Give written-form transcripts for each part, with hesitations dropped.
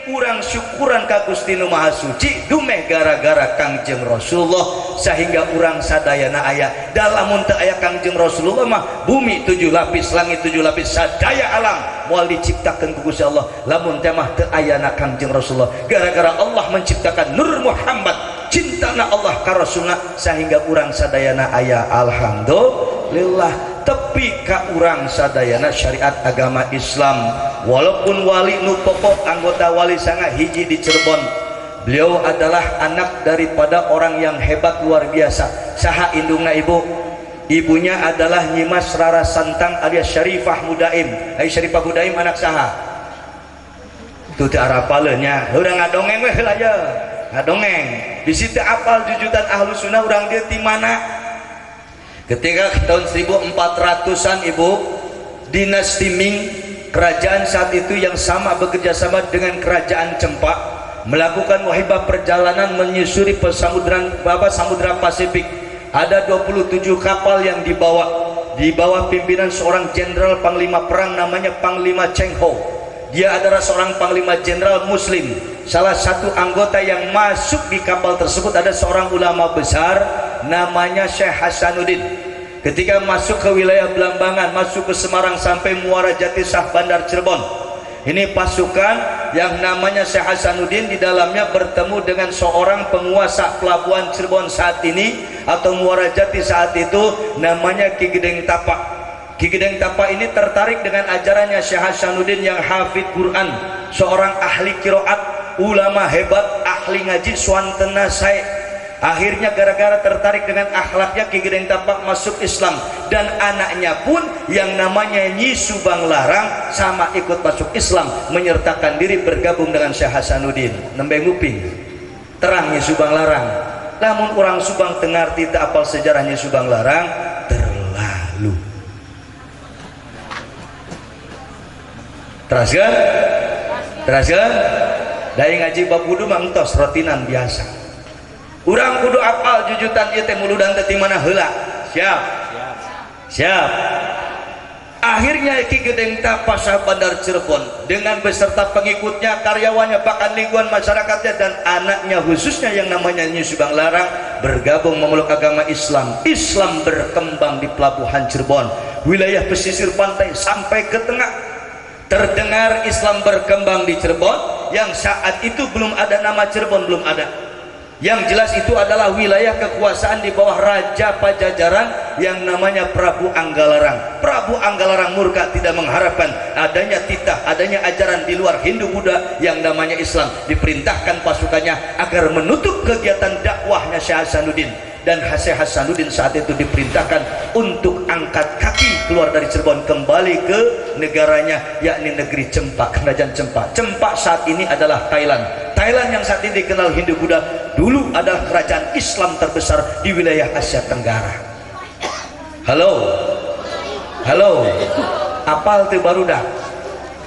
kurang syukuran ka Gusti Nu Maha Suci dumeh gara-gara Kangjeng Rasulullah sehingga urang sadayana aya dalamun teu aya Kangjeng Rasulullah mah bumi 7 lapis langit 7 lapis sadaya alam moal diciptakeun ku Gusti Allah lamun teh mah teu ayana Kangjeng Rasulullah gara-gara Allah menciptakan Nur Muhammad cintana Allah ka Rasulna sehingga urang sadayana aya alhamdulillah tepi ka urang sadayana syariat agama Islam walaupun wali nu pokok anggota wali sanga hiji di Cirebon beliau adalah anak daripada orang yang hebat luar biasa saha indungna ibu ibunya adalah Nyimas Rara Santang alias Syarifah Mudaim Syarifah Mudaim anak saha itu teh arapaleunnya urang ngadongeng we heula ye ngadongeng di situ apal jujutan ahlu sunnah urang dia di mana ketika tahun 1400-an ibu dinasti Ming kerajaan saat itu yang sama bekerja sama dengan kerajaan Cempa melakukan wahibah perjalanan menyusuri samudra Pasifik ada 27 kapal yang dibawa pimpinan seorang jenderal panglima perang namanya Panglima Cheng Ho dia adalah seorang panglima jenderal muslim salah satu anggota yang masuk di kapal tersebut ada seorang ulama besar namanya Syekh Hasanuddin ketika masuk ke wilayah Belambangan masuk ke Semarang sampai Muara Jati Sah Bandar Cirebon ini pasukan yang namanya Syekh Hasanuddin di dalamnya bertemu dengan seorang penguasa pelabuhan Cirebon saat ini atau Muara Jati saat itu namanya Ki Gedeng Tapa Ki Gedeng Tapa ini tertarik dengan ajarannya Syekh Hasanuddin yang hafid Quran seorang ahli kiroat ulama hebat ahli ngaji swantena sae akhirnya gara-gara tertarik dengan akhlaknya Ki Gedeng Tapa masuk Islam dan anaknya pun yang namanya Nyi Subang Larang sama ikut masuk Islam menyertakan diri bergabung dengan Syekh Hasanuddin nembe nguping terang Nyi Subang Larang namun orang Subang dengar tidak apal sejarah Nyi Subang Larang terlalu teraskan dari ngaji bab wudu mangtos rotinan biasa urang kudu apal jujutan ieu teh muludan teh mana heula siap akhirnya Ki Gedeng Tapa Sah Bandar Cirebon dengan beserta pengikutnya karyawannya bahkan lingkungan masyarakatnya dan anaknya khususnya yang namanya Nyi Subang Larang bergabung memeluk agama Islam berkembang di pelabuhan Cirebon wilayah pesisir pantai sampai ke tengah terdengar Islam berkembang di Cirebon yang saat itu belum ada nama Cirebon belum ada yang jelas itu adalah wilayah kekuasaan di bawah Raja Pajajaran yang namanya Prabu Anggalarang Prabu Anggalarang murka tidak mengharapkan adanya titah adanya ajaran di luar Hindu Buddha yang namanya Islam diperintahkan pasukannya agar menutup kegiatan dakwahnya Syekh Hasanuddin dan Syekh Hasanuddin saat itu diperintahkan untuk angkat kaki keluar dari Cirebon kembali ke negaranya yakni negeri Cempa kerajaan Cempa saat ini adalah Thailand yang saat ini dikenal Hindu Buddha dulu adalah kerajaan Islam terbesar di wilayah Asia Tenggara halo apal teu barudak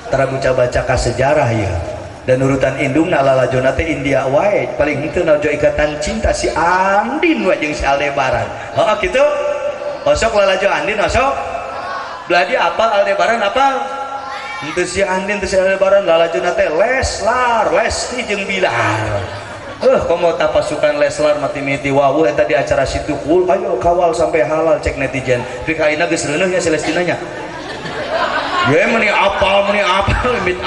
tara baca ka sejarah ya dan urutan indungna lalajona teh India wae paling henteu najo ikatan cinta si Andin wae jeung si Aldebaran heuh kitu osok lalajo Andin osok beladi apal Aldebaran apal henteu si Andin teh si Aldebaran lalajona teh Leslar Lesti jeung Bilar komo ta pasukan Leslar mati-miti wawu eta di acara situ kul ayo kawal sampai halal cek netizen pikaina geus reuneuh nya si Lestinanya ye meni apal amit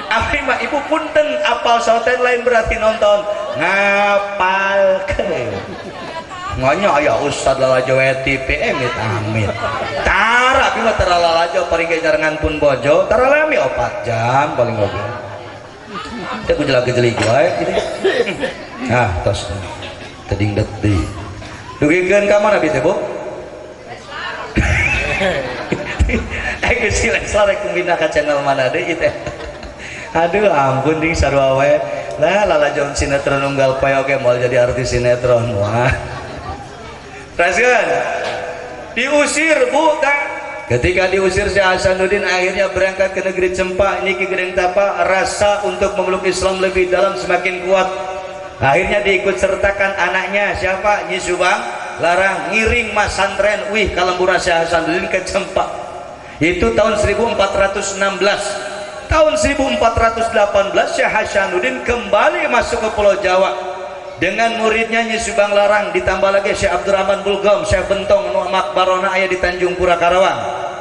Abi mah ibu punten apal sauten lain berarti nonton ngapal ke nganya aya Ustad lalajo TV amit tara abi mah tara lalajo paling jarangan pun bojo tara lami 4 jam paling oge teh gejelag-gejelig wae nah tos teding deui dugikeun ka mana bi teh Bu geus Leslar rek pindah ka channel mana deui teh aduh ampun ding sarua we lah lalajon sinetron unggal poe oge moal jadi artis sinetron wah raskeun diusir Bu tah ketika diusir Syekh Hasanuddin akhirnya berangkat ke negeri Cempa ini Ki Gedeng Tapa rasa untuk memeluk Islam lebih dalam semakin kuat akhirnya diikut sertakan anaknya siapa Nyi Subang Larang ngiring mas santren kalembura Syekh Hasanuddin ke Cempa itu tahun 1416 tahun 1418 Syekh Hasanuddin kembali masuk ke Pulau Jawa dengan muridnya Nyi Subang Larang, ditambah lagi Syekh Abdurrahman Bulgom, Syekh Bentong nu makbarona aya di Tanjung Pura Karawang.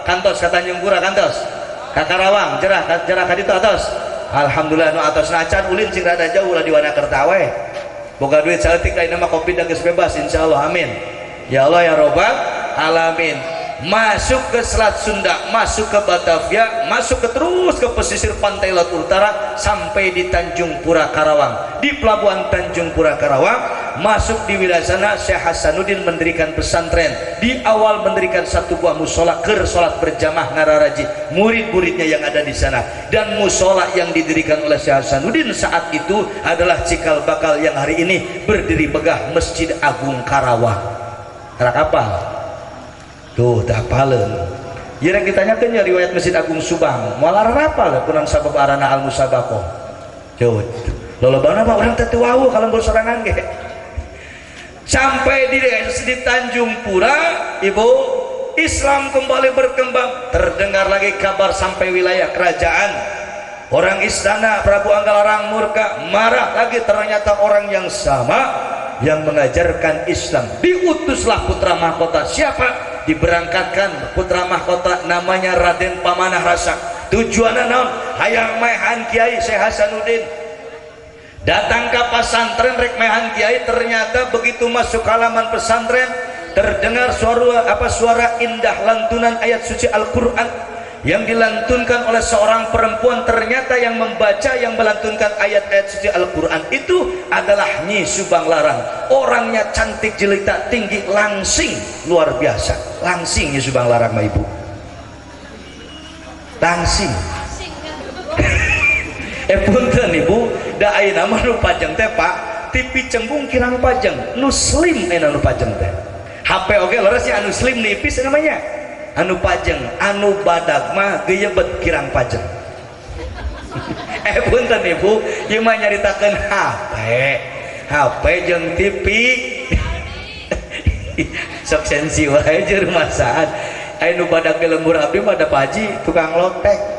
Kantos ka Tanjung Pura, kantos ka Karawang, jerah ka ditu atos. Alhamdulillah nu atos nacan ulin sing rada jauh lah di Wanakerta we. Boga duit saeutik lain mah kopi da geus bebas insyaallah, amin. Ya Allah ya Rabbal alamin. Masuk ke Selat Sunda, masuk ke Batavia, masuk ke terus ke pesisir pantai Laut Utara sampai di Tanjung Pura Karawang. Di pelabuhan Tanjung Pura Karawang, masuk di wilayah sana Syekh Hasanuddin mendirikan pesantren. Di awal mendirikan satu buah musola keur salat berjamaah ngararaji murid-muridnya yang ada di sana. Dan musola yang didirikan oleh Syekh Hasanuddin saat itu adalah cikal bakal yang hari ini berdiri megah Masjid Agung Karawang. Karak kapal tuh tak apaleun. Jira kita tanyakeun riwayat Masjid Agung Subang moal rapal kunaon sabab arana Al Musabaqah. Coba lolobana mah urang teh teu wau kalembur sorangan ge. Sampai di Tanjung Pura, Ibu, Islam kembali berkembang. Terdengar lagi kabar sampai wilayah kerajaan. Orang istana Prabu Anggalarang murka, marah lagi, ternyata orang yang sama yang mengajarkan Islam. Diutuslah putra mahkota. Siapa? Diberangkatkan putra mahkota namanya Raden Pamanah Rasa. Tujuannya naon? Hayang maehan Kiai Syekh Hasanuddin. Datang ke pesantren rek maehan Kiai, ternyata begitu masuk halaman pesantren terdengar suara indah lantunan ayat suci Al-Qur'an yang dilantunkan oleh seorang perempuan. Ternyata yang membaca, yang melantunkan ayat-ayat suci Al-Quran itu adalah Nyi Subang Larang. Orangnya cantik jelita, tinggi, langsing, luar biasa. Langsing Nyi Subang Larang, Ibu. Langsing. Punten Ibu, da ayeuna mah nu pajeng teh Pak, TV cembung kirang pajeng, nu slim aya nu pajeng teh. HP oge leresnya anu slim nipis namanya. Anu pajeng, anu badag mah geyebet kirang pajeng. Punten Ibu, ieu mah nyaritakeun HP jeung TV. Sok sensi wae jeung rumasahan. Anu badag ge lembur abdi mah da paji tukang lotek.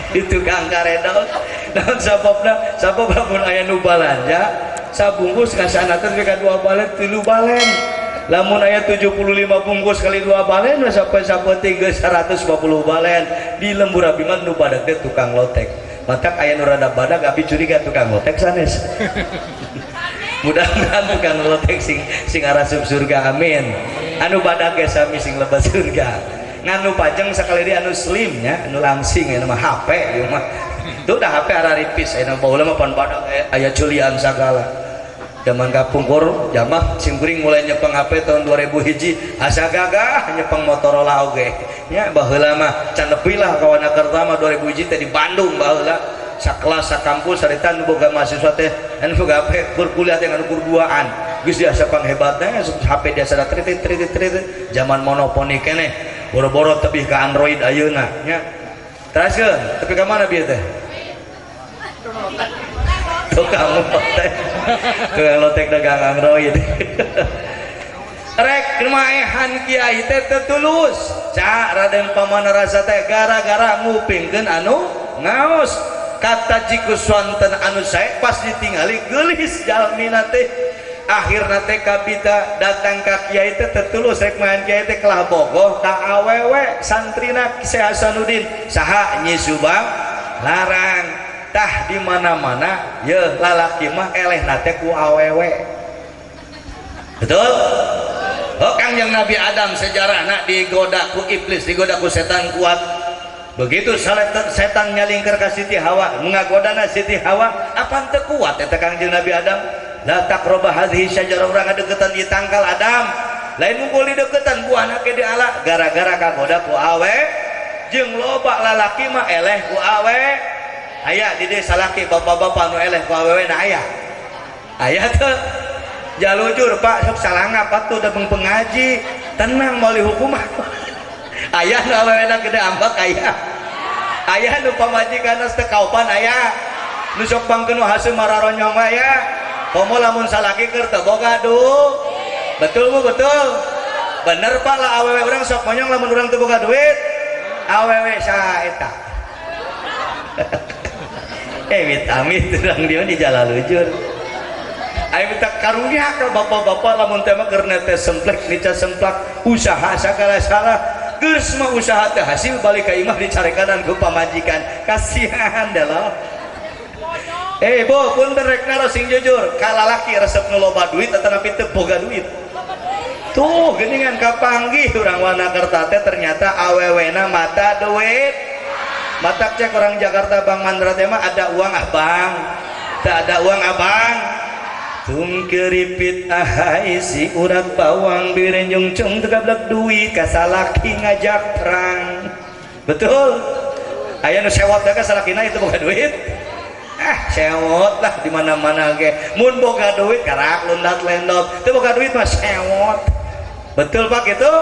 Di tukang karedol. Naon sababna? Sabab lamun aya nu balanja, sabungkus kasana teh ka 2 balen 3 balen. Lamun aya 75 bungkus kali 2 balen sampai 150 balen. Di lembur abi mah nu badag teh tukang lotek. Matak aya nu rada badag abi curiga tukang lotek sanes. Mudah-mudahan tukang lotek sing arasup surga, amin. Anu badag ge sami sing lebat surga. Nganu pajeng sakali dia anu slim nya, anu langsing aya mah HP ieu mah. Tuh dah HP araripis aya baheula mah pan badag aya culian sagala. Zaman kapungkur jamah simkuring mulai nyepeng HP tahun 2000 hiji asa gagah nyepeng Motorola oge nya. Baheula mah can nepi lah ka Wanakerta mah 2000 hiji teh di Bandung baheula sakelas sakampus sarita nu boga mahasiswa teh anu boga HP kur kuliah teh anu kur duaan geus diasa panghebatna HP dia sada trit zaman monoponi keneh boro-boro tebih ke Android ayeuna nya. Teraskeun tepi ka mana bieu teh? Tukang lotek. Tukang lotek dagang Android. Rek maehan Kiai teh tulus. Ca Raden Pamanah Rasa teh gara-gara ngupingkeun anu ngaos. Kata jiku swanten anu sae pas ditingali geulis jalmina teh. Akhirna teh kabita datang ka Kiai teh tetulus rek maen Kiai teh kelah bogoh ka awewe santrina Syekh Hasanuddin saha Nyi Subang Larang. Tah di mana-mana ye lalaki mah elehna teh ku awewe. Betul? Oh Kangjeng Nabi Adam sejarahna digoda ku iblis, digoda ku setan kuat. Begitu setan nyalingker ka Siti Hawa, ngagodana Siti Hawa, apa teu kuat eta Kangjeng Nabi Adam? La taqrabu hadhihi syajarah, urang ngadeukeutan ieu tangkal Adam. Lain mungkul dideukeutan buahna ke diala gara-gara kagoda ku awe jeung loba lalaki mah eleh ku awe. Aya di desa laki bapak-bapak nu eleh ku awewe na aya. Aya teu? Jalujur Pak sok salangap atuh da pengaji. Tenang meuli hukum. Aya nu awewena gede ambak aya. Aya nu pamajikanna teu kaupan aya. Nu sok pangkeun hasil mararonyong aya. Komo lamun salaki keur teu boga duit. Betul Bu, betul. Bener Pak lah awewe urang sok monyong lamun urang teu boga duit. Awewe saha eta? amit terang dia di jalan lujur. Ayo minta karunia ke bapak-bapak lamun tema karena teh semplek nica semplak usaha sakala salah geus mah usaha teh hasil balik ka imah dicarekanan ku pamajikan kasihan dah lah. Bu punten rek naros sing jujur kalalaki resep nu loba duit atawa napi teu boga duit. Tuh geuningan kapanggih urang Wanakerta teh ternyata awewena mata duit. Matak cek orang Jakarta Bang Mandra teh mah ada uang abang. Teu ada uang abang. Tung keripit ahai si urat bawang birenjung cung tegablek duit kasalaki ngajak perang. Betul. Aya nu sewot da kasalakina itu boga duit. Sewot lah di mana-mana ge. Mun boga duit karak lundat lendot. Teu boga duit mah sewot. Betul Pak itu?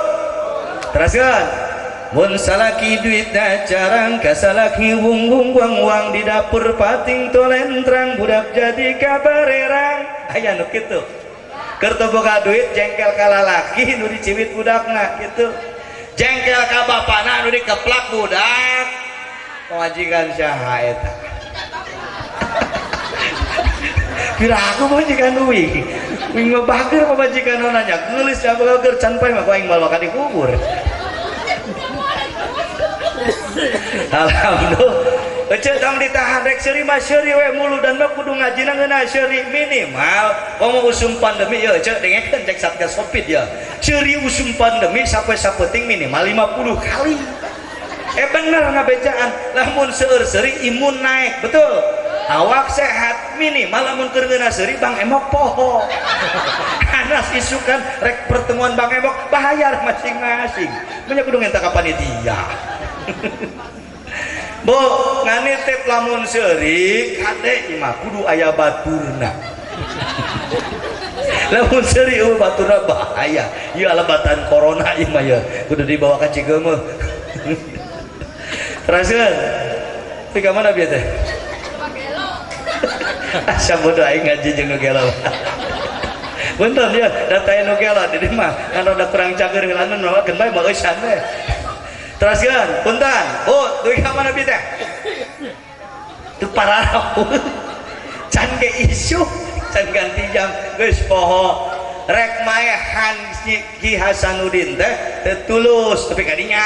Teruskan. Mun salaki duitna jarang kasalaki wung wang di dapur pating tolentrang budak jadi kabarerang. Aya nu kitu. Keur teu boga duit jengkel ka lalaki nu diciwit budakna kitu. Jengkel ka bapana nu dikeplak budak. Pamajikan saha eta? Kira aku pamajikan duit. Wing bager pamajikan nanya geulis jago keur can pae mah ku aing bawa ka dikubur. Alhamdulillah. Ece tong ditahan rek seuri mah seuri we mulu dan mah kudu ngajina ngeuna seuri minimal komo usum pandemi ya ece dengekeun cek Satgas Covid ya. Seuri usum pandemi sampai sapeting minimal 50 kali. Bener ngabejaan lamun seueur seuri imun naik betul. Awak sehat minimal lamun keur ngeuna seuri Bang Emok poho. Anas isukan rek pertemuan Bang Emok bayar masing-masing. Nya kudu ngenta ka panitia. Bo nganitip lamun seuri kade imah kudu aya baturna. Lamun seuri baturna bahaya ieu alebatan corona imah ya kudu dibawa ka Cigeumeuh. Teruskeun ti ka mana bieu teh? Asa bodoh aing ngaji jeung nu gelo. Punten ya datae nu gelo di mah kan rada kurang cager ngelanan mah geun bae mah eusan we. Teruskan, punten. Duit ka mana bieu teh? Teu pararau. Can ge isu, can ganti jam geus poho. Rek maehan Ki Hasanuddin teh teu tulus tapi kadinya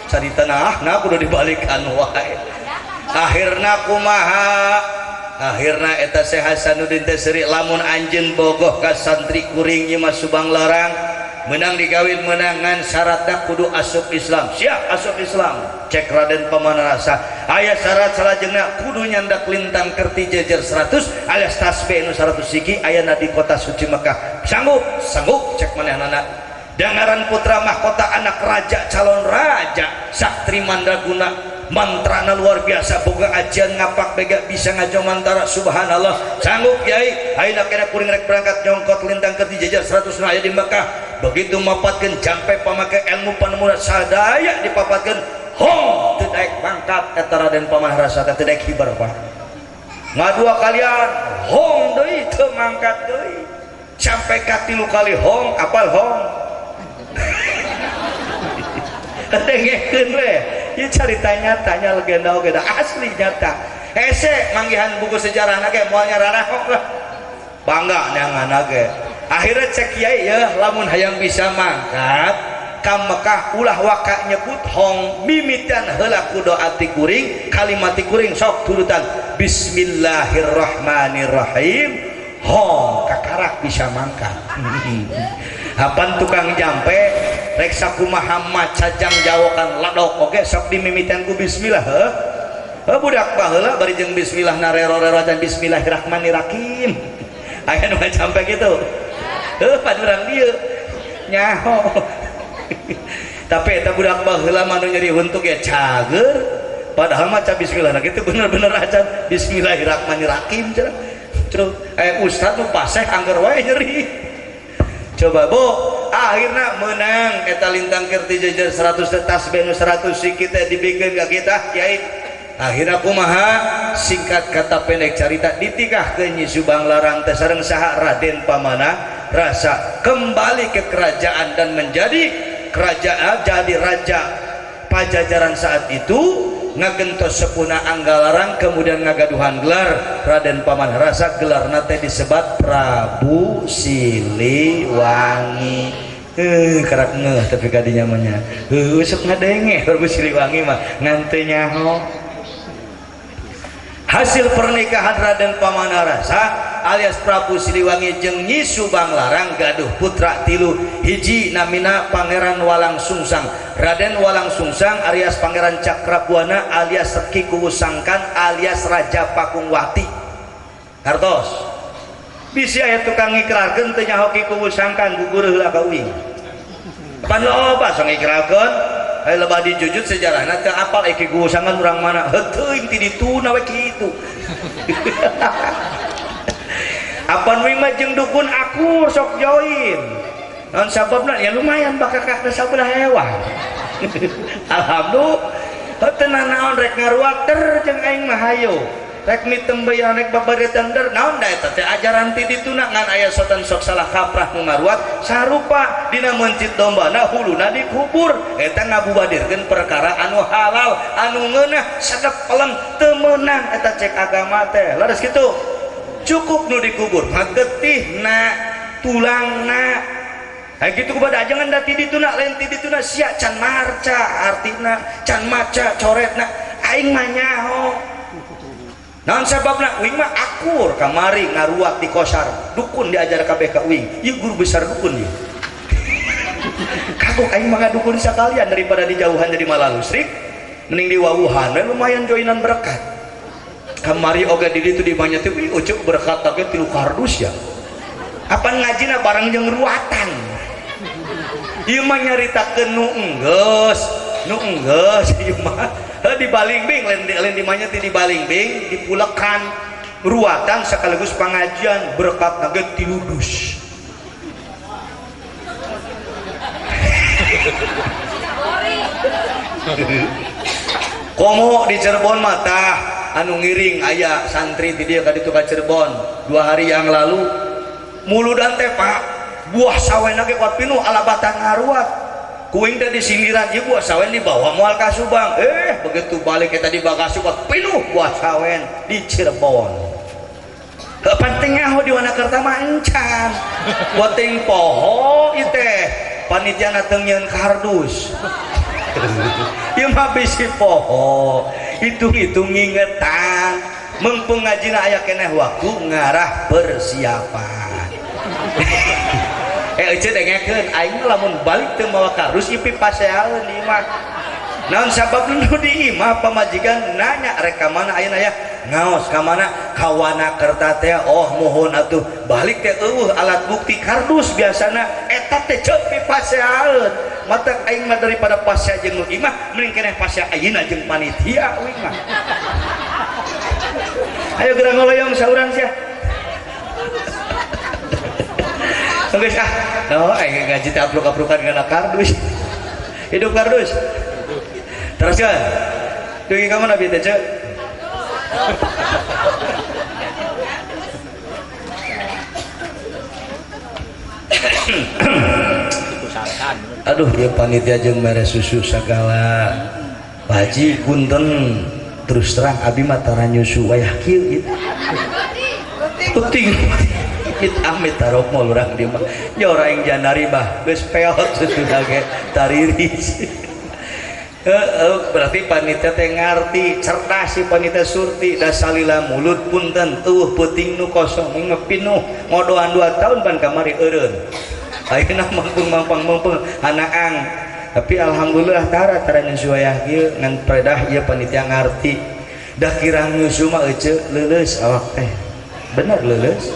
carita nah kudu dibalikan wae. Akhirna kumaha? Akhirna eta Syekh Hasanuddin teh seuri lamun anjeun bogoh ka santri kuring ieu mah subang larang menang digawin menangan syaratna kudu asup Islam. Siap asup Islam. Cek Raden Pamanarasa aya syarat salajengna kudu nyandak lintang kerti jejer 100 alias tasbih nu 100 siki ayana di kota suci Mekah. Sanggup cek manehna. Dangaran putra mahkota anak raja calon raja Saktri Mandraguna mantrana luar biasa boga ajian ngapak bega bisa ngajong mantara subhanallah sanggup Kiai ayeuna kena kuring rek berangkat nyongkot lintang kerti jejer 100 nu aya di Mekah begitu mapatkeun jampe pamake ilmu panemuna sadaya dipapatkeun hong teu daek mangkat eta Raden Pamanarasa teh teu daek hibar Pak ngadua kalian hong deui teu mangkat deui sampai ka 3 kali hong apal hong dengekeun we ieu carita nyata legenda oge da asli nyata hese manggihan buku sejarahna ge moal nyararahok lah bangga neanganna ge akhirnya cek Kiai ya lamun hayang bisa mangkat ka Mekah ulah waka nyebut hong mimitan heula ku doa ti kuring kalimat ti kuring sok turutan bismillahirrahmanirrahim hong kakarak bisa mangkat. Hapan tukang jampe rek sakumaha maca jang jawokan ladok oge sok dimimitan ku bismillah heuh budak baheula bari jeung bismillah narero-rero dan bismillahirrahmanirrahim aya nu jampe kitu heuh padurang dieu nyaho tapi eta budak baheula mah nu nyeri huntuk ya cager padahal maca bismillah nah kitu bener-bener acan bismillahirrahmanirrahim terus ustad nu paseh angger wae nyeri. Coba Bu, akhirnya menang eta lintang kerti jejer 100 tasbih nu 100 siki teh dibikeun ka kita Kiai. Akhirnya kumaha singkat kata pendek carita ditikahkeun Nyi Subang Larang teh sareng saha Raden Pamanarasa kembali ke kerajaan dan menjadi kerajaan jadi raja Pajajaran saat itu ngagentos sepuna anggalarang kemudian ngagaduhan gelar Raden Pamanarasa. Gelar nate disebat Prabu Siliwangi. Kerak ngeh tapi kadinya mah sok ngadenge Prabu Siliwangi mah ngante nyaho. Hasil pernikahan Raden Pamanarasa alias Prabu Siliwangi jeung Nyi Subang Larang gaduh putra tilu. Hiji namina Pangeran Walang Sungsang. Raden Walang Sungsang alias Pangeran Cakrabuana alias Ki Kuwusangkan alias Raja Pakungwati. Hartos bisi aya tukang ngikrarkeun teu nyaho Ki Kuwusangkan gugur heula ka uing. Pan loba sok ngikrarkeun aya lebah dijujut sejarahna teu apal Ki Kuwusangkan urang mana. Heuh ti dituna we kitu. Apan wing mah jeung dukun aku sok join. Naon sababna ya lumayan bakakak da sabelah hewan. Alhamdulillah. Heuh naon rek ngaruak ter jeung aing mah hayo. Rek mitembeuy rek babaretan der naon da eta teh ajaran ti dituna ngan aya sotan sok salah kaprah nu ngaruat sarupa dina mencit dombana huluna dikubur eta ngabubadirkeun perkara anu halal anu ngeunah sadep pelem teu meunang eta cek agama teh laras kitu cukup nu dikubur magetihna tulangna gitu kepada jangan dati dituna lain ti dituna sia can marca artina can maca coretna aing mah nyaho. Naon sababna uing mah akur kamari ngaruak di kosar dukun diajar kabeh ka uing ieu guru besar dukun ieu. Kagok aing mah dukun sakalian daripada dijauhan jadi malah lusrik mending di wawuhan lumayan joinan berkat. Kamari oge di ditu di banyak teh ucuk berkat teh 3 kardus ya. Apa ngajina barang jeung ruatan. Ieu mah nyaritakeun nu enggeus ieu mah di balingbing lain di manya di balingbing dipulekan ruatan sekaligus pengajian berkat nage tiludus. Komo di Cirebon mata anu ngiring aya santri di dia kaditu ka Cirebon 2 hari yang lalu muludan teh Pak buah sawen nage kuat pinuh alabatan ngaruat kuing teh disindiran ieu buah sawen dibawa moal ka Subang begitu balik kita di Bagasi kuat pinuh buah sawen di Cirebon. Penting nyaho di Wanakerta mah encan penting poho ieu teh panitiana teu nyieun kardus. Ieu mah bisi poho hitung-hitung ngingetan mengpeung ngajina aya keneh waktu ngarah persiapan. Ece dengekeun aing lamun balik teu mawa kardus ipi paseaeun di imah. Naon sabab nu di imah pamajikan nanya rek ka mana ayeuna aya ngaos ka mana ka Wanakerta teh oh mohon atuh balik teh eueuh alat bukti kardus biasana eta teh ceuk pi paseaeun. Mata aing mah daripada pasea jeung nu imah mending keneh pasea ayeuna jeung panitia uing mah. Ayo geura ngoloyong saurang sia. Geus no aing ngaji teh apluk-aplukan kana kardus. Hidup kardus. Teruskan. Dugi ka mana bi teh, Cek? Aduh dia panitia jeung mere susu sagala. Pak Haji punten terus terang abi mah tara nyusu wayah kieu gitu. Penting. It amit tarok mall urang di mah nya orang yang janari bah geus peot sudah ge tariris. Berarti panitia teh ngarti cerdas si panitia surti da salila mulut punten peuting nu kosong ngepinuh ngodoan 2 tahun pan kamari eureun ayeuna mangpung hanaang tapi alhamdulillah tara nyusu wayah ieu ngan predah ieu panitia ngarti dah kirang nyusu mah euceuk leuleus awak teh bener leuleus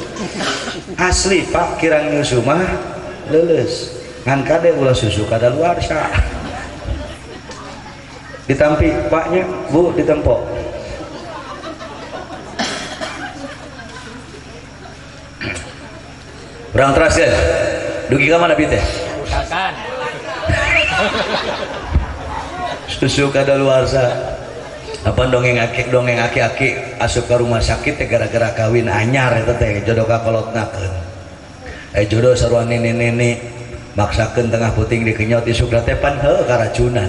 asli Pak kirang nyusu mah leuleus ngan kade ulah susu kadaluarsa ditampi Paknya Bu ditempo urang teraskeun dugi ka mana bi teh usahakan susu kadaluarsa apa dongeng aki asup ke rumah sakit teh gara-gara kawin anyar eta teh jodoh kakolotnakeun jodoh sarua nene-nene maksakeun tengah puting dikenyot isukna teh pan heuh karacunan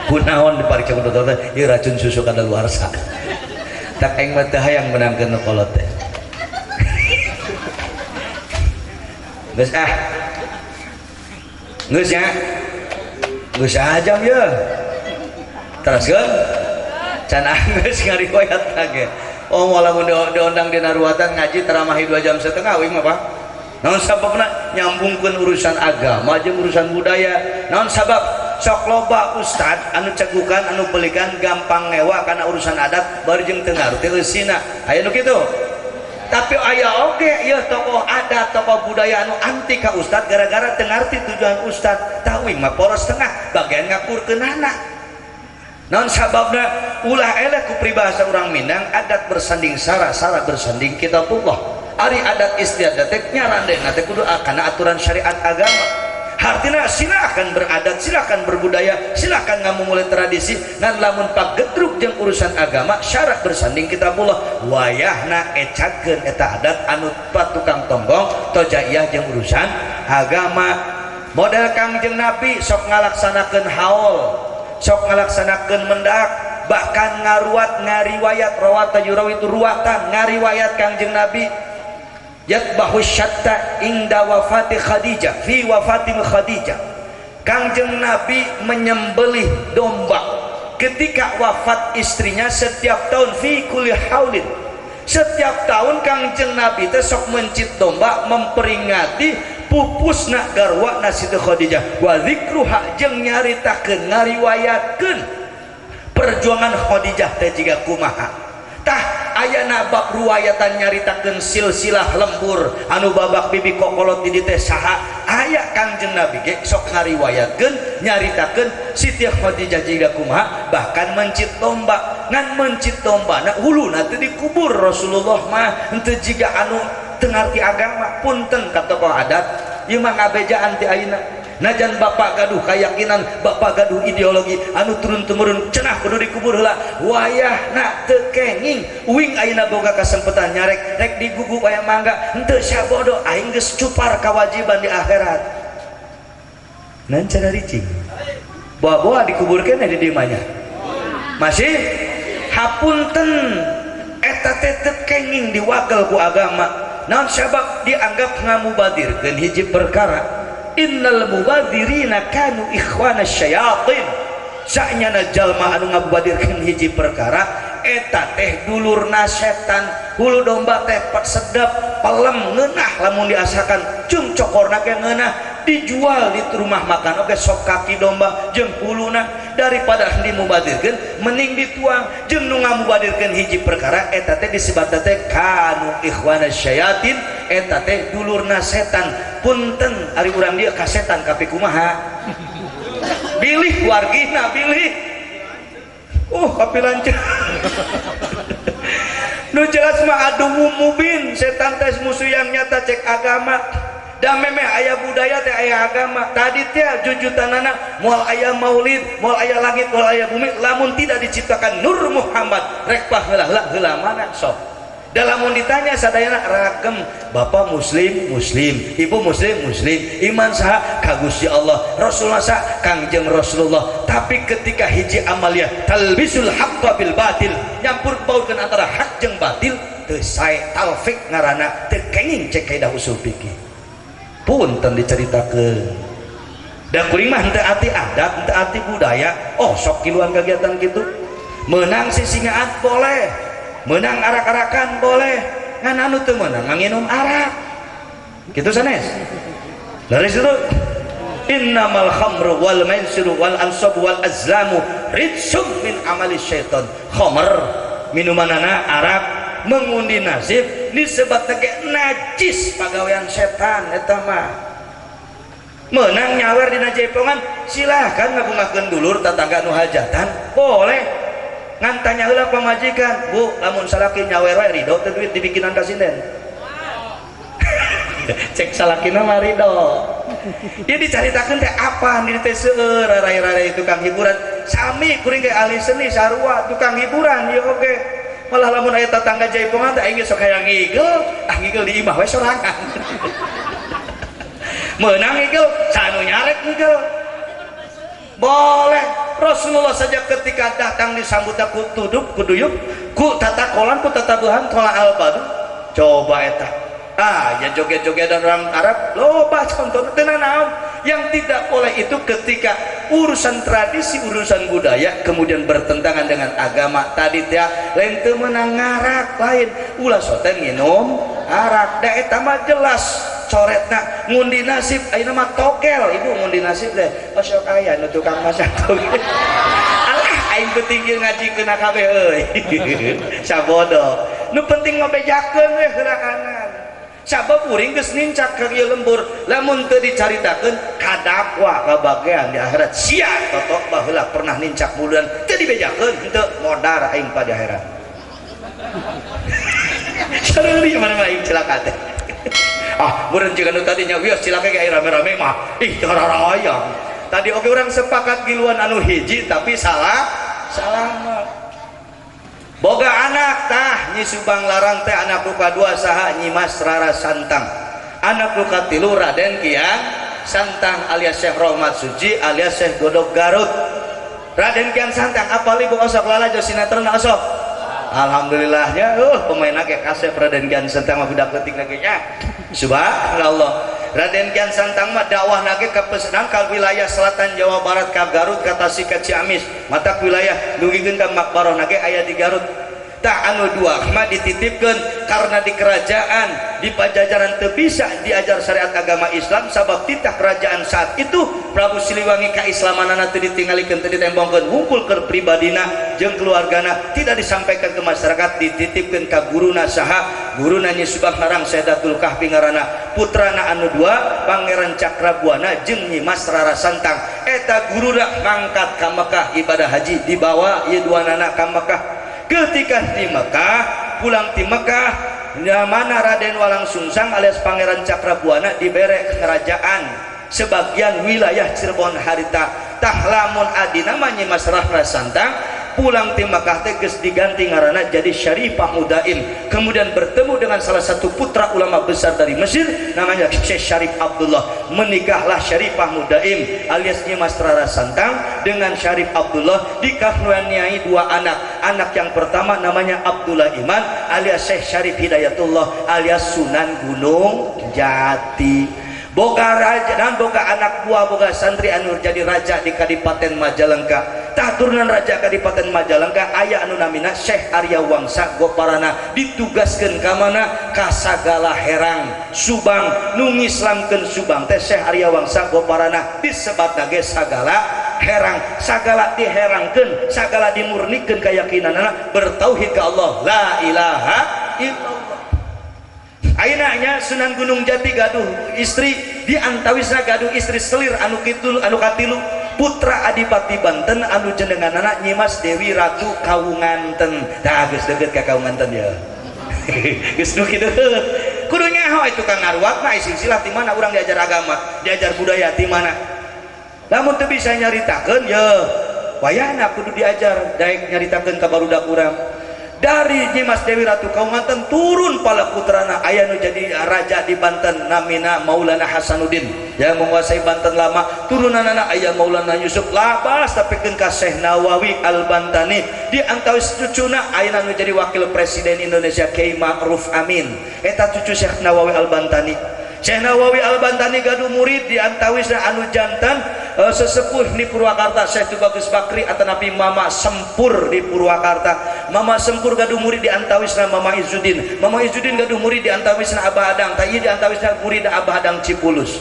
kunaon di pariksa dokter teh ieu racun susu kadaluarsa tak aing mah teh hayang menangkeun nu kolot teh geus geus ya geus aja ya teruskeun can geus ngariwayat lagi oh malah mun diundang dina ruatan ngaji teramahi 2 jam setengah wing mah Pak naon sababna nyambungkeun urusan agama jeung urusan budaya naon sabab sok loba ustad anu cegukan anu belikan gampang ngewa karena urusan adat baru jeung teu ngarti eusina aya nu kitu tapi aya oge ieu tokoh adat tokoh budaya anu anti ka ustad gara-gara teu ngarti tujuan ustad tawing mah poros tengah bagian ngakurkeunana naon sababna ulah eleh ku pribahasa urang Minang adat bersanding sara sara bersanding kitabullah ari adat istiadat teh nyarandena teh kudu kana aturan syariat agama artinya silakan beradat, silakan berbudaya, silakan ngamumulai tradisi ngan lamun pagedruk jeung urusan agama syarat bersanding kitabullah wayahna ecakeun eta adat anu tukang tonggong tojaiyah jeung urusan agama model Kangjeng Nabi sok ngalaksanakeun haul sok ngalaksanakeun mendak bahkan ngaruat ngariwayat rawata yurawi itu ruatan ngariwayat Kangjeng Nabi yatbahu syatta inda wafati Khadijah fi wafati Khadijah Kangjeng Nabi menyembelih domba ketika wafat istrinya setiap tahun fi kulli haulin setiap tahun Kangjeng Nabi teh sok mencit domba memperingati pupusna garwana Siti Khadijah wa zikruha jeung nyaritakeun ngariwayatkeun perjuangan Khadijah teh jiga kumaha tah ayana bab ruwayatan nyaritakeun silsilah lembur anu babak bibi kokolot di teh saha aya Kangjeng Nabi ge sok ngariwayatkeun nyaritakeun Siti Khadijah jiga kumaha bahkan mencit domba ngan mencit dombana huluna teh dikubur Rasulullah mah henteu jiga anu teu ngarti agama punten ka tokoh adat ieu mah ngabejaan ti ayeuna najan bapak gaduh keyakinan bapak gaduh ideologi anu turun-temurun cenah kudu dikubur heula wayahna teu kenging uing ayeuna boga kasempatan nyarek rek digugu aya mangga henteu sabodo aing geus cupar kewajiban di akhirat nan cara ricing boa-boa dikuburkeun di dieu mah masih hapunten eta teh teu kenging diwakil ku agama naon sabab dianggap ngamubadirkeun hiji perkara innal mubadzirina kanu ikhwana syayatin sanyana jalma anu ngabubadirkeun hiji perkara eta teh dulurna setan hulu domba teh sedap palem ngeunah lamun diasakan cung cokorna ge ngeunah dijual di rumah makan oke sok kaki domba jeung huluna daripada dimubadirkeun mending dituang jeung nu ngamubadirkeun hiji perkara eta teh disebut teh kanu ikhwana syayatin eta teh dulurna setan punten ari urang dieu ka setan kapi kumaha bilih wargina bilih kapi lancar nu jelas mah adu mubin setan teh musuh yang nyata cek agama da memeh aya budaya teh aya agama tadi teh jujutanana moal aya maulid moal aya langit moal aya bumi lamun tidak diciptakan Nur Muhammad rek heula mana sok da lamun ditanya sadayana ragem bapak muslim ibu muslim iman saha ka Gusti Allah Rasulullah saha Kangjeng Rasulullah tapi ketika hiji amalia talbisul haqqo bil batil nyampur baurkeun antara hak jeung batil teu sae talfik ngaranna teu kenging cek kaidah usul fikih punten diceritakeun da kuring mah henteu ati adat henteu ati budaya sok kiluan kegiatan gitu menang sisingaan boleh menang arak-arakan boleh ngan anu teu meunang nginum arak kitu sanes laris itu innamal khamru wal maisiru wal ansab wal azlamu rijsum min amali syaitan khamr minumanana arak mengundi nasib disebut teh najis pagawean setan eta mah menang nyawer dina jaipongan silahkan ngabungakeun dulur tetangga nu hajatan boleh ngan tanya heula pamajikan bu lamun salaki nyawer wae ridho teu duit dibikinan ka sinden cek salakina mah ridho ieu dicaritakeun teh apa diri teh seueur rarai-rarai tukang hiburan sami kuring ge ahli seni sarua tukang hiburan ieu oge malah lamun aya tetangga jaipongan teh aing sok hayang ngigel ngigel di imah we sorangan meunang ngigel sanu nyarek ngigel boleh Rasulullah saja ketika datang disambut ku tuduk ku duyuk ku tatakolan ku tatabuhan tola al-badu coba eta ya joget-joget dan orang Arab loba contoh tenan naon. Yang tidak boleh itu ketika urusan tradisi urusan budaya kemudian bertentangan dengan agama tadi teh lain teu meunang ngarak lain ulah soten nginum arak da eta mah jelas coretna ngundi nasib ayeuna mah tokel ibu ngundi nasib teh sok aya nu tukang masak tokel alah aing penting ngajikeun kabeh euy sabodo nu penting ngobejakeun we heuraanan sabab uring geus nincak ka ieu lembur lamun teu dicaritakeun kadakwa ka bagean di akhirat sia totok baheula pernah nincak bulan teu dibejakeun henteu modar aing pada akhirat sareuy mana mah aing celaka teh meureun jeung anu tadinya wios cilaka ge rame-rame mah tararaya tadi oge urang sepakat giluan anu hiji tapi salah mah boga anak tah Nyi Subang Larang teh anak luka dua saha Nyi Mas Rara Santang anak luka tilu Raden Kian Santang alias Syekh Rohmat Suci alias Syekh Godog Garut Raden Kian Santang apal ibu osok lala jo sinetron osok alhamdulillahnya pemain ge kasep Raden Kian Santang mah budak leutik lagi nya subhanallah Raden Kian Santang mah dakwah nage ke pesenang ka wilayah selatan Jawa Barat ka Garut ka Tasik ka Ciamis mata wilayah nugikeun ka makbaroh nage aya di Garut tah anu dua mah dititipkeun karena di kerajaan di Pajajaran teu bisa diajar syariat agama Islam sabab titah kerajaan saat itu Prabu Siliwangi kaislamanana teu ditinggalikeun teu ditembongkeun hungkul ke pribadina jeung keluargana tidak disampaikan ke masyarakat dititipkeun ka guruna saha guruna Nyi Subang Larang Sayyidatul Kahfi ngaranna putrana anu dua Pangeran Cakrabuana jeung Nyi Mas Rara Santang eta guruna mangkat ka Mekah ibadah haji dibawa ieu duanana ka Mekah ketika di Mekah pulang di Mekah mana Raden Walang Sungsang alias Pangeran Cakrabuana dibere kerajaan sebagian wilayah Cirebon harita tah lamun adi namanya Mas Rara Santang pulang di Mekah teh geus diganti ngaranna jadi Syarifah Mudaim kemudian bertemu dengan salah satu putra ulama besar dari Mesir namanya Syekh Syarif Abdullah menikahlah Syarifah Mudaim alias Nyi Mas Rara Santang dengan Syarif Abdullah dikaruniai dua anak yang pertama namanya Abdullah Iman alias Syekh Syarif Hidayatullah alias Sunan Gunung Jati boga raja dan boga anak buah boga santri anu jadi raja di Kadipaten Majalengka tah turunan raja Kadipaten Majalengka aya anu namina Syekh Arya Wangsa Goparana ditugaskeun ka mana ka sagala herang Subang nu ngislamkeun Subang teh Syekh Arya Wangsa Goparana disebat ge sagala herang sagala diherangkeun sagala dimurnikeun keyakinanna bertauhid ka Allah la ilaha illallah. Ayeuna Sunan Gunung Jati gaduh istri diantawisna gaduh istri selir anu kitul anu katilu putra Adipati Banten anu jenenganana Nyi Mas Dewi Ratu Kawunganten tah geus deukeut ka Kawunganten ya geus nu kitu kudu nyaho itu kang ngaruak mah silsilah ti mana urang diajar agama diajar budaya ti mana lamun teu bisa nyaritakeun ya wayahna kudu diajar daek nyaritakeun ka barudak urang dari Nyi Mas Dewi Ratu Kawunganten turun pala putrana aya nu jadi raja di Banten namina Maulana Hasanuddin yang menguasai Banten lama turunanana aya Maulana Yusuf labas tapikeun ka Syekh Nawawi Al-Bantani di antawis cucuna aya nu jadi wakil presiden Indonesia Kiai Ma'ruf Amin eta cucu Syekh Nawawi Al-Bantani Syekh Nawawi Al-Bantani gaduh murid di antawisna anu jantan sesepuh di Purwakarta Syekh Tubagus Bakri atau Nabi Mama Sempur di Purwakarta Mama Sempur gaduh murid di antawisna Mama Izzuddin gaduh murid di antawisna Abah Hadang tayi di antawisna murid Abah Hadang Cipulus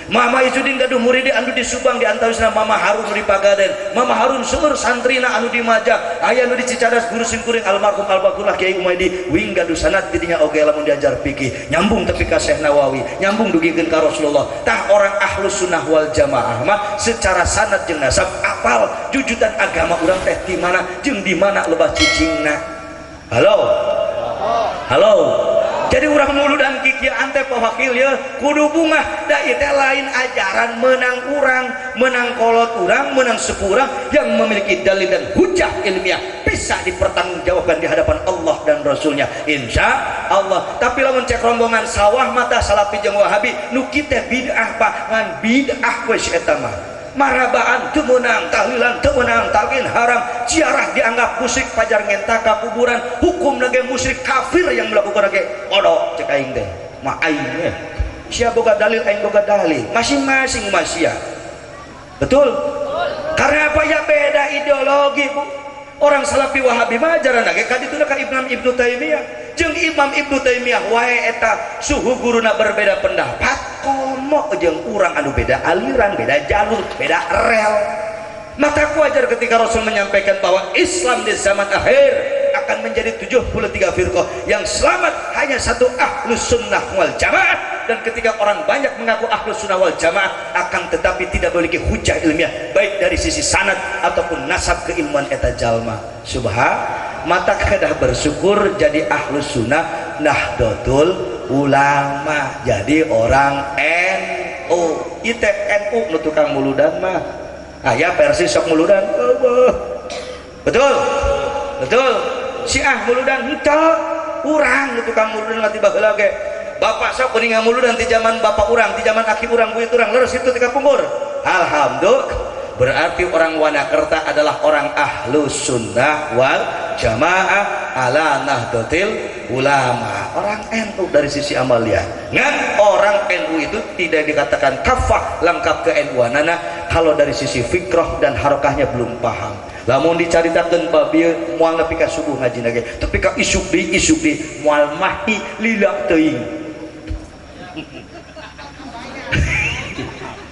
Mama Izzuddin gaduh murid anu di Subang di antawisna Mama Harun di Pagaden Mama Harun seueur santrina anu di Majak aya nu di Cicadas guru simkuring almarhum Al-Baqullah Kiai Umaydi wing gaduh sanad didinya oge lamun diajar fikih nyambung tepi ka Syekh Nawawi nyambung dugikeun ka Rasulullah tah orang Ahlus Sunnah wal Jamaah mah secara sanad jeung nasab apal jujutan agama urang teh di mana jeung di mana lebah cicingna halo jadi urang muludan kikiaan teh pawakil ya kudu bunga da ieu teh lain ajaran menang urang menang kolot urang menang sepurang yang memiliki dalil dan hujah ilmiah bisa dipertanggungjawabkan di hadapan Allah dan Rasulnya insya Allah tapi lamun cek rombongan sawah mata salafi jeung wahabi nu kitu bid'ah pak ngan bid'ah we eta mah marabaan teu meunang, tahlilan teu meunang, talqin haram, ziarah dianggap musyrik, pajar ngenta ka kuburan, hukum ge musyrik kafir yang melakukan ge bodoh cek aing teh. Mah aing sia boga dalil, aing boga dalil, masing-masing manusia. Betul? Karena apa ya, beda ideologi Bu. Orang Salafi Wahabi mah ajaran ge kadituna ka Imam Ibnu Taimiyah. Jeung Imam Ibnu Taimiyah wae eta suhu guruna berbeda pendapat, komo jeung urang anu beda aliran, beda jalur, beda rel. Maka wajar ketika Rasul menyampaikan bahwa Islam di zaman akhir akan menjadi 73 firqah, yang selamat hanya satu ahlus sunnah wal jamaah. Dan ketika orang banyak mengaku ahlus sunnah wal jamaah akan tetapi tidak memiliki hujah ilmiah baik dari sisi sanad ataupun nasab keilmuan eta jalma mata kedah bersyukur jadi ahlus sunnah Nahdlatul Ulama, jadi orang NU. Itu NU nu tukang muludan mah aya versi sok muludan. Betul Syiah muludan henteu urang nu tukang muludan mati baheula ge bapak sok kuningan muludan ti zaman bapak urang, ti zaman aki urang, buyut urang leres itu tika punggur. Alhamdulillah, berarti orang Wanakerta adalah orang ahlus sunnah wal jamaah ala nahdlatul ulama, orang NU dari sisi amalia. Ngan orang NU itu tidak dikatakan kafah lengkap ke NU-anana kalau dari sisi fikrah dan harokahnya belum paham. Lamun dicaritakeun babieu moal nepi ka subuh ngajina ge, tapi ka isuk di moal mahi lila teuing.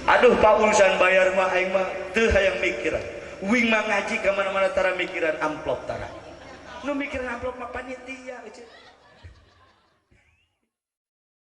Aduh Pak urusan bayar mah aing mah teu hayang mikiran. Uing mah ngaji ka mana-mana tara mikiran amplop tara. Nu mikiran amplop mah panitia.